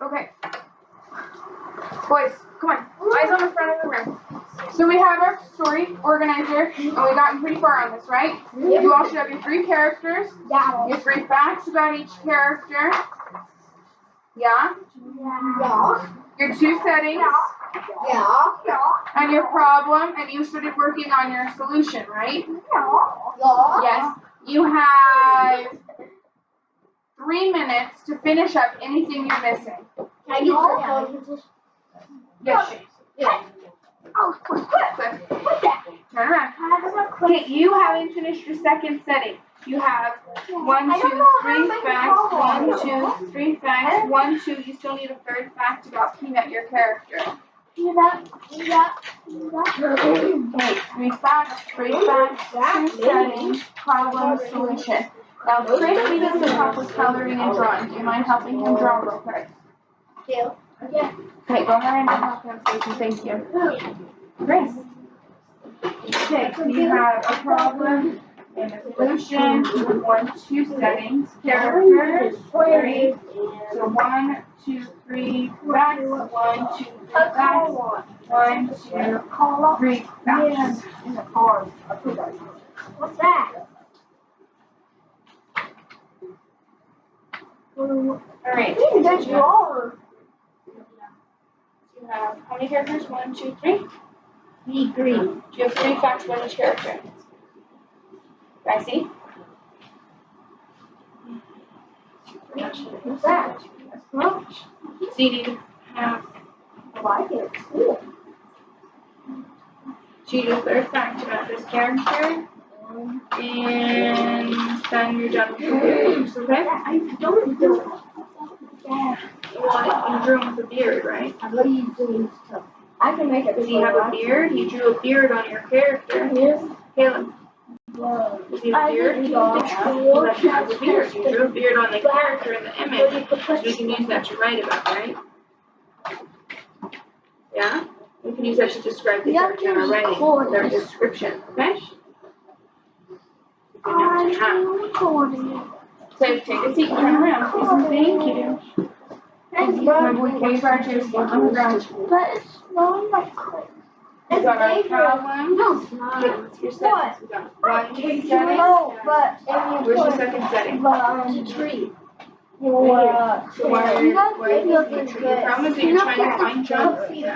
Okay. Boys, come on. Eyes on the front of the room. So we have our story organizer, and we've gotten pretty far on this, right? Yep. You all should have your 3 characters, your 3 facts about each character. Yeah? Yeah. Your 2 settings. Yeah. And your problem, and you started working on your solution, right? Yeah. Yes. You have 3 minutes to finish up anything you're missing. Can I get your Yes. Yeah. Oh, Good. Turn around. Okay, you haven't finished your second setting. You have 1, 2, 3 facts. 1, 2, 3 facts. 1, 2. You still need a 3rd fact about Peanut, your character. Okay, 3 facts, 2 settings, problem, solution. Now, Chris needs some help with coloring and drawing. Do you mind helping him draw real quick? Yeah. Okay, go ahead and help him, Stacey. Thank you. Chris. Okay, so you have a problem and a solution. 1, 2 settings, characters, 3. So 1, 2, 3 facts. 1, 2, 3 facts. 1, 2, 3 facts. What's that? Alright. That's wrong. You have how many characters? 1, 2, 3? Me green. Do you have 3 facts about each character? I see. What's that? So you need to have. I like it. Cool. So you do a 3rd fact about this character. And then you're done with your characters, okay? I don't do it. You drew him with a beard, right? I know you doing stuff. I can make it. Does he have a beard? You drew a beard on your character. Yes. Caleb. Does he have a beard? He has a beard. You drew a beard on the character in the image, so we can use that to write about, right? Yeah? We can use that to describe the character in our writing, their description, okay? I'm recording. So take a seat, turn around, say some thank you. My boy K-Barger's on the ground. But it's not like clear. We got our problem. No, it's not. Your settings. We got 1, 2 settings. No, but Where's your second setting? the tree. So your problem is that you're trying to find John Cena.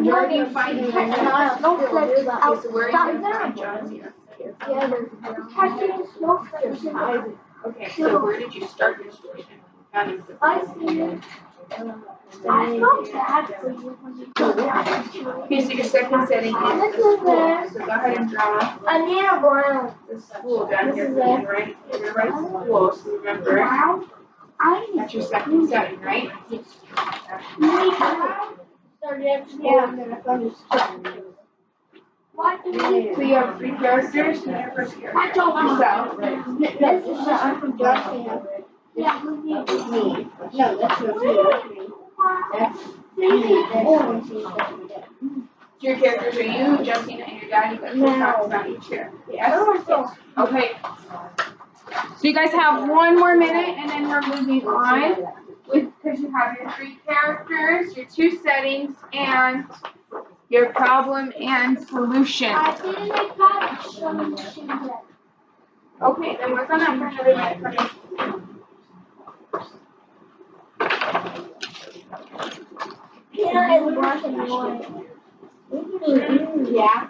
Where do you find John Cena? Okay, so where are you going to find John Cena? Okay, so where did you start your story? I see it. Okay, so your second setting is the school. So go ahead and draw I need a brown. the school down here. Right? You're going to write school, so remember. That's your second setting, right? So you have 3 characters and your first character. Yourself. I'm from Johnson. Yeah, me. No, that's not me. That's Your characters are you, Justina, and your dad. You got 2 facts about each character. Yes? Okay. So you guys have 1 more minute, and then we're moving on. Because you have your 3 characters, your 2 settings, and your problem and solution. I didn't make that solution yet. Okay, then work on that for another minute for me. Yeah, it's black and white. Yeah.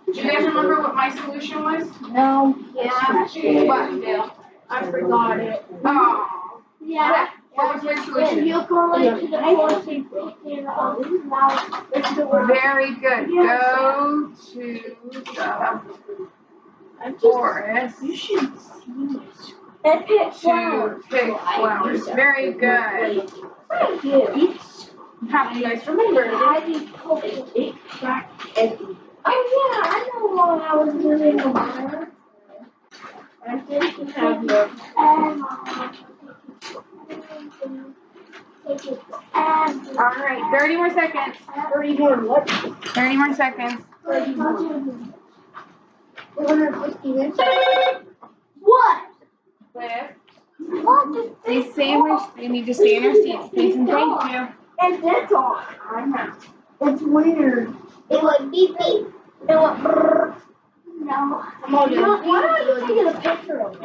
Do you guys remember what my solution was? No. Yeah. What, Dale? I forgot it. Oh. Yeah. What was your solution? You go into the forest and Very good. Go to the forest You should see it. And pick to pick flowers. Very good. Thank you. How do you guys remember? Oh yeah, I know while I was doing the water. I didn't have the Alright, 30 more seconds. 31 what? 30 more seconds. 31. 150 minutes. What? Wait. Please stay in your, you need to stay in your seats, please and thank you. And this on. I know. It's weird. It went beep beep. It went brrr. No. Why are you taking a picture of it?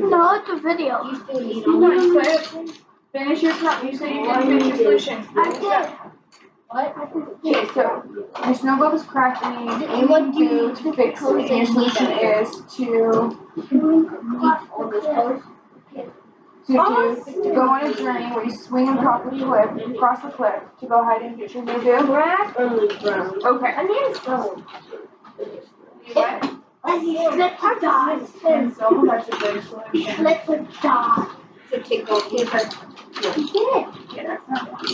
No, it's a video. You still need Nice. Finish your cup. You said you didn't finish your solution. I did. What? Okay, so your snow globe is cracking. And what do you do to fix it? And your solution is to go on a journey where you swing across the cliff to go hide and get your new boo. Okay. I need a stone. You what? Let's dot. And so that's a good solution. Let's dot. So take those papers. Yeah, that's not bad.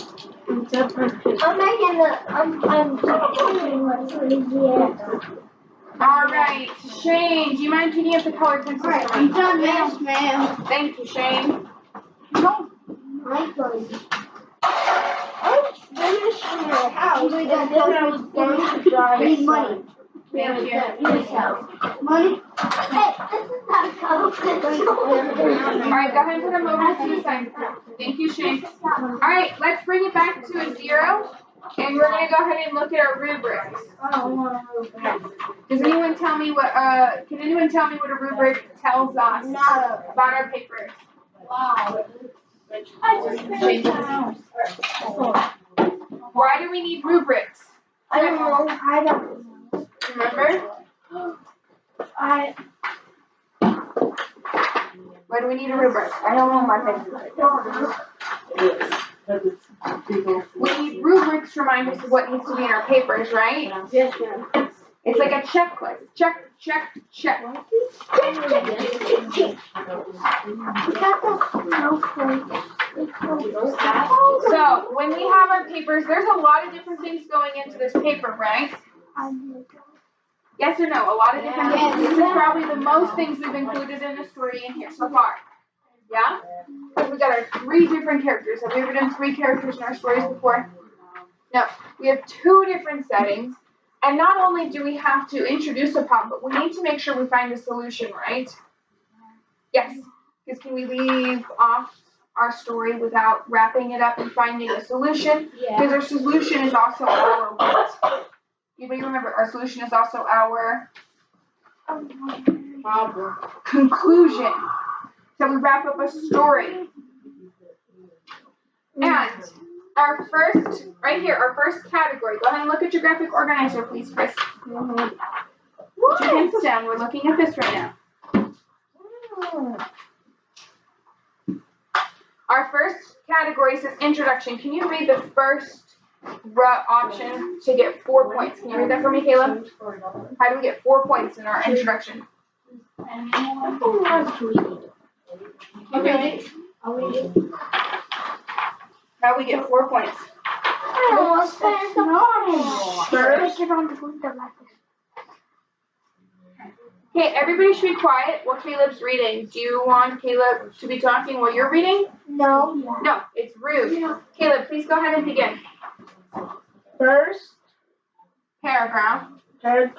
I'm doing what's here. Alright, Shane, do you mind picking up the colored pencils for me? I'm done, yes, ma'am. Thank you, Shane. No. My phone. I'm finished my house. And then I was going to drive money. Thank you. Money? Hey, this is not a color pencil. Alright, go ahead and put them over to the side. Thank you, Shane. Alright, let's bring it back to a 0. And we're going to go ahead and look at our rubrics. Does anyone tell me what, can anyone tell me what a rubric tells us about our papers? Wow. Why do we need rubrics? I don't know. Remember? Why do we need a rubric? I don't know my papers. We need rubrics to remind us of what needs to be in our papers, right? Yes, ma'am. It's like a checklist. Check, check, check. So, when we have our papers, there's a lot of different things going into this paper, right? Yes or no? A lot of different things. This is probably the most things we've included in the story in here so far. Yeah? Because we've got our 3 different characters. Have we ever done 3 characters in our stories before? No. We have 2 different settings. And not only do we have to introduce a problem, but we need to make sure we find a solution, right? Yes. Because can we leave off our story without wrapping it up and finding a solution? Because our solution is also our what? Anybody remember? Our solution is also our conclusion. So we wrap up a story. And our first, right here, our first category. Go ahead and look at your graphic organizer, please, Chris. Put your pencil down. We're looking at this right now. Our first category says introduction. Can you read the first option to get 4 points? Can you read that for me, Caleb? How do we get 4 points in our introduction? Okay. How do we get 4 points? Okay, everybody should be quiet while Caleb's reading. Do you want Caleb to be talking while you're reading? No. No, it's rude. Caleb, please go ahead and begin. First Paragraph. As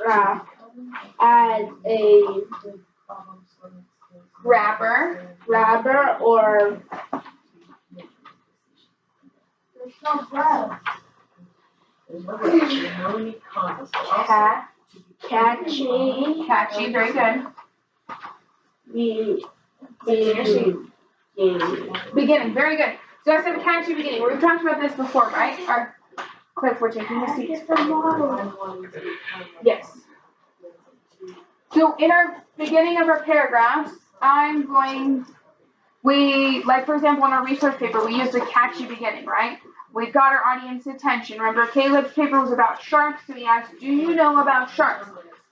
a Wrapper. or Catchy, very good. Beginning, very good. So I said catchy beginning. We've talked about this before, right? Our Cliff, we're taking the seats. Yes. So in our beginning of our paragraphs, like for example in our research paper, we used a catchy beginning, right? We got our audience attention. Remember, Caleb's paper was about sharks, so he asked, do you know about sharks?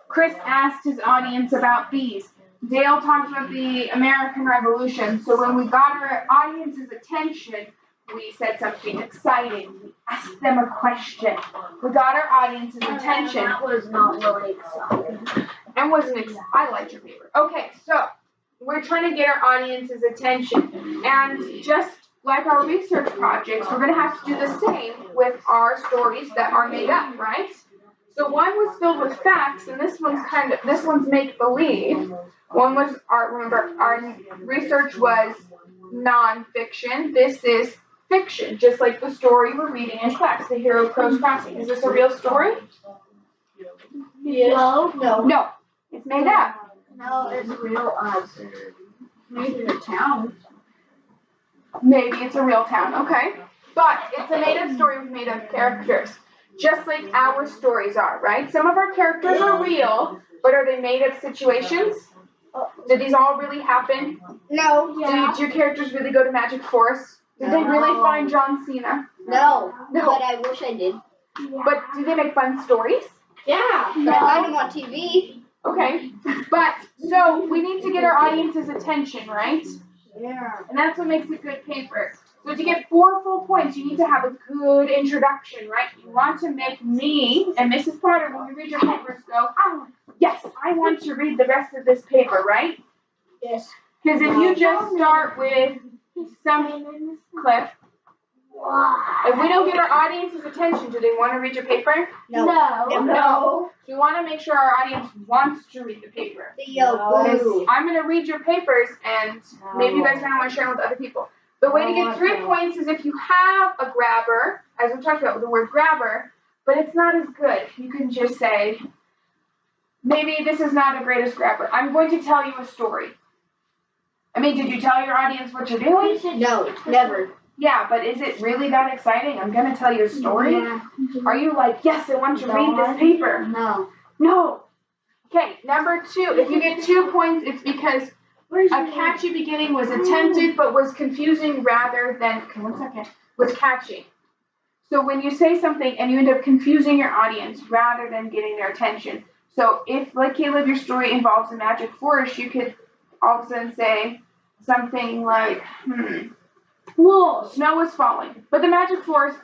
Chris asked his audience about bees. Dale talked about the American Revolution. So when we got our audience's attention, we said something exciting. We asked them a question. We got our audience's attention. That was not really exciting. And wasn't exciting. I liked your paper. Okay, so we're trying to get our audience's attention. And just like our research projects, we're going to have to do the same with our stories that are made up, right? So one was filled with facts, and this one's make-believe. One was our research was nonfiction. This is fiction, just like the story we're reading in class, The Hero Crows Crossing. Is this a real story? Yes. No. No, it's made up. No, it's real. Maybe a town. Maybe it's a real town, okay. But it's a made up story with made up characters. Just like our stories are, right? Some of our characters are real, but are they made up situations? Did these all really happen? No. Yeah. Did your characters really go to Magic Forest? Did they really find John Cena? No. But I wish I did. But do they make fun stories? Yeah. But I find them on TV. Okay. But, so, we need to get our audience's attention, right? Yeah. And that's what makes a good paper. So to get 4 full points, you need to have a good introduction, right? You want to make me and Mrs. Potter, when we read your papers, go, oh, yes, I want to read the rest of this paper, right? Yes. Because if you just start with some Cliff, if we don't get our audience's attention, do they want to read your paper? No. No. So we want to make sure our audience wants to read the paper. Yo, I'm going to read your papers, and maybe you guys don't want to share them with other people. The way to get 3 points is if you have a grabber, as we talked about with the word grabber, but it's not as good. You can just say, maybe this is not the greatest grabber. I'm going to tell you a story. I mean, did you tell your audience what you're doing? No, never. Yeah, but is it really that exciting? I'm going to tell you a story? Yeah. Are you like, yes, I want to read this paper? No. No. Okay, number 2, if you get 2 points, it's because a catchy beginning was attempted but was confusing rather than, okay, 1 second, was catchy. So when you say something and you end up confusing your audience rather than getting their attention. So if, like Caleb, your story involves a magic forest, you could all of a sudden say something like, whoa, snow is falling. But the magic forest,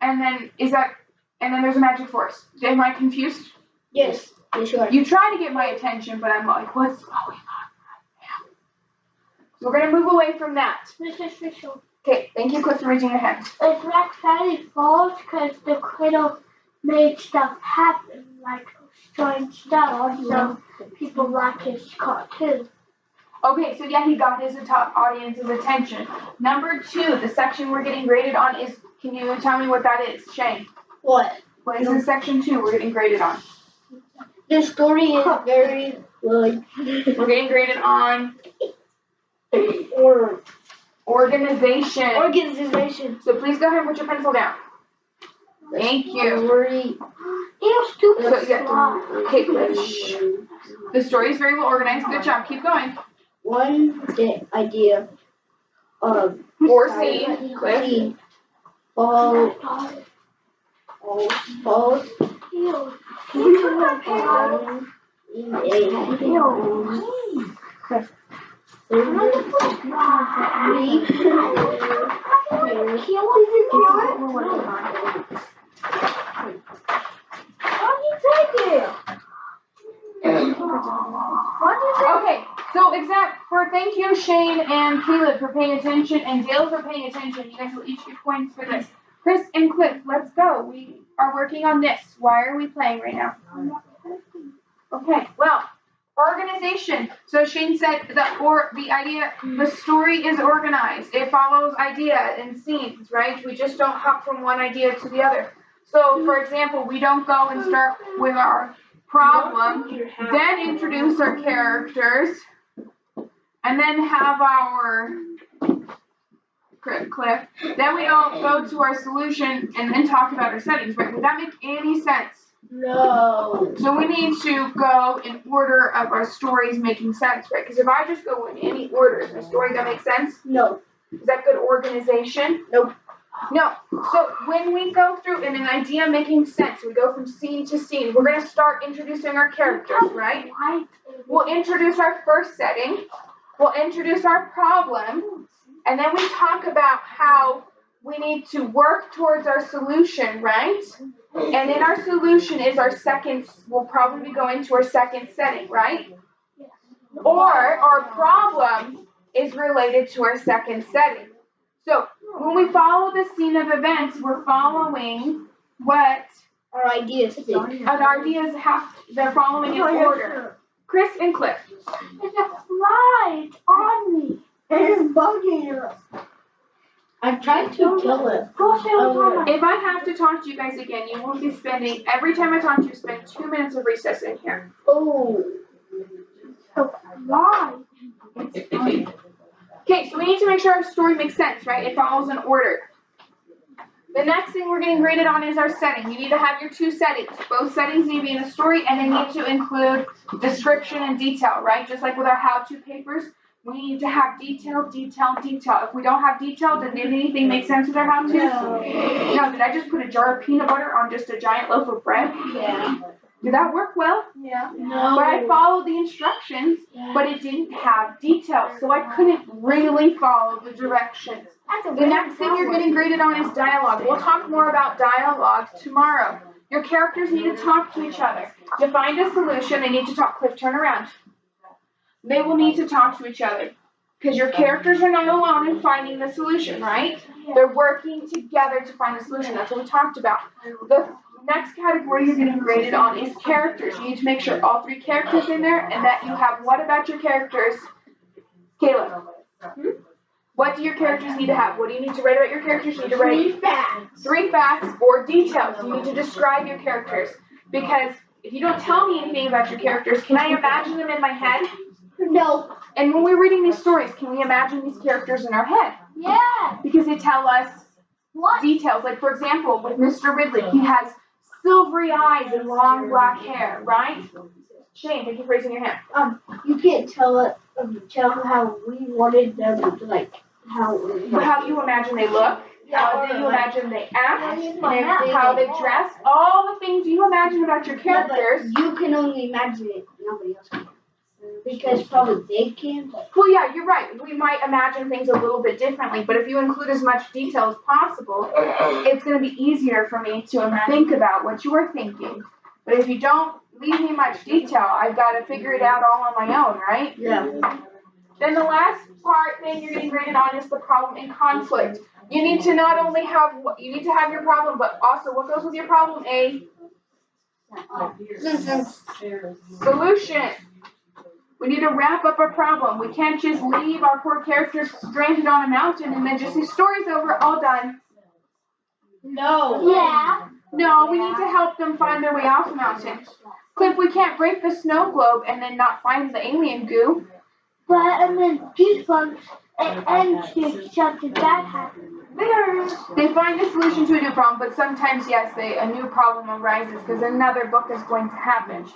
and then there's a magic forest. Am I confused? Yes. Yes, you are. You try to get my attention, but I'm like, what's going on right now? So we're going to move away from that. Mrs. Fisher. Okay, thank you, Cliff, for raising your hand. It's Black Friday falls because the cradle made stuff happen, like strange stuff, so people like his cartoon. Okay, so yeah, he got his audience's attention. Number 2, the section we're getting graded on is, can you tell me what that is, Shane? What? What is in section 2 we're getting graded on? The story is very good. We're getting graded on organization. Organization. So please go ahead and put your pencil down. Thank you. Story. Ew, stupid. So, yeah, okay, shh. The story is very well organized. Good job. Keep going. One idea of Or scene, Cliff. Scene. Falls. Okay, so thank you, Shane and Caleb, for paying attention, and Dale for paying attention. You guys will each get points for this. Chris and Cliff, let's go. We are working on this. Why are we playing right now? Okay, well, organization. So Shane said the idea, the story is organized. It follows idea and scenes, right? We just don't hop from one idea to the other. So, for example, we don't go and start with our problem, then introduce our characters, and then have our Cliff. Then we don't go to our solution and then talk about our settings, right? Would that make any sense? No. So we need to go in order of our stories making sense, right? Because if I just go in any order, is my story gonna make sense? No. Is that good organization? Nope. No. So when we go through in an idea making sense, we go from scene to scene, we're gonna start introducing our characters, right? We'll introduce our first setting, we'll introduce our problem, and then we talk about how we need to work towards our solution, right? And in our solution is our second, we'll probably be going to our second setting, right? Or our problem is related to our second setting. So when we follow the scene of events, we're following what Our ideas. they're following in order. Chris and Cliff. There's a fly on me. bugging. I tried to kill it. If I have to talk to you guys again, you will be spending, every time I talk to you, spend 2 minutes of recess in here. Oh. Why? Okay, so we need to make sure our story makes sense, right? It follows an order. The next thing we're getting graded on is our setting. You need to have your 2 settings. Both settings need to be in the story, and they need to include description and detail, right? Just like with our how-to papers, we need to have detail, detail, detail. If we don't have detail, did anything make sense with our how-tos? No, did I just put a jar of peanut butter on just a giant loaf of bread? Yeah. Did that work well? Yeah. No. But I followed the instructions, but it didn't have detail, so I couldn't really follow the directions. The next thing you're getting graded on is dialogue. We'll talk more about dialogue tomorrow. Your characters need to talk to each other. To find a solution, they need to talk. Cliff, turn around. They will need to talk to each other. Because your characters are not alone in finding the solution, right? They're working together to find the solution. That's what we talked about. The next category you're getting graded on is characters. You need to make sure all 3 characters in there and that you have what about your characters? Caleb. What do your characters need to have? What do you need to write about your characters? You need to write 3 facts. 3 facts or details. You need to describe your characters. Because if you don't tell me anything about your characters, can I imagine them in my head? No. And when we're reading these stories, can we imagine these characters in our head? Yeah. Because they tell us What? details. Like, for example, with Mr. Ridley, he has silvery eyes and long black hair, right? Shane, thank you for raising your hand. You can't tell how we wanted them to like how you imagine they look, how do you imagine they act, and how they dress, all the things you imagine about your characters. You can only imagine it, nobody else can. Because probably they can. Well, yeah, you're right. We might imagine things a little bit differently, but if you include as much detail as possible, it's going to be easier for me to think about what you are thinking. But if you don't leave me much detail, I've got to figure it out all on my own, right? Yeah. Then the last thing you're getting graded on is the problem and conflict. You need to not only have, you need to have your problem, but also what goes with your problem? A solution. We need to wrap up our problem. We can't just leave our poor characters stranded on a mountain and then just say, story's over, all done. No. Yeah. No, we need to help them find their way off the mountain. Cliff, we can't break the snow globe and then not find the alien goo. But then Goosebumps and something bad happens. They find a solution to a new problem, but sometimes, yes, a new problem arises because another book is going to happen.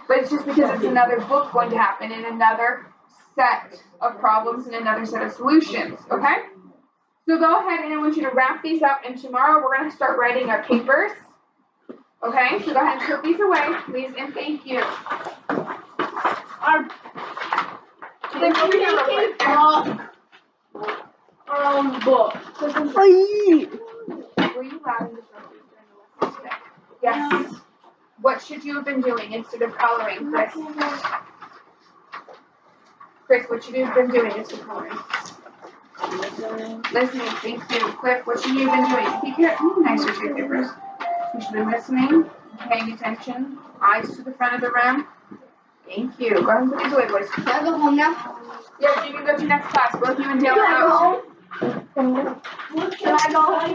But it's just because it's another book going to happen in another set of problems and another set of solutions, okay? So go ahead and I want you to wrap these up, and tomorrow we're going to start writing our papers. Okay, so go ahead and put these away, please, and thank you. Cliff, over here real quick. Book. Were you loud in the lesson today? Yes. What should you have been doing instead of coloring, Chris? Chris, what should you have been doing instead of coloring? Listening, thank you. Cliff, what should you have been doing? Be careful, nicer to your papers. You should be listening, paying attention, eyes to the front of the room. Thank you. Go ahead and put these away, boys. Can I go home now? Yes, you can go to next class. Both you and Dale are out. Can I go home?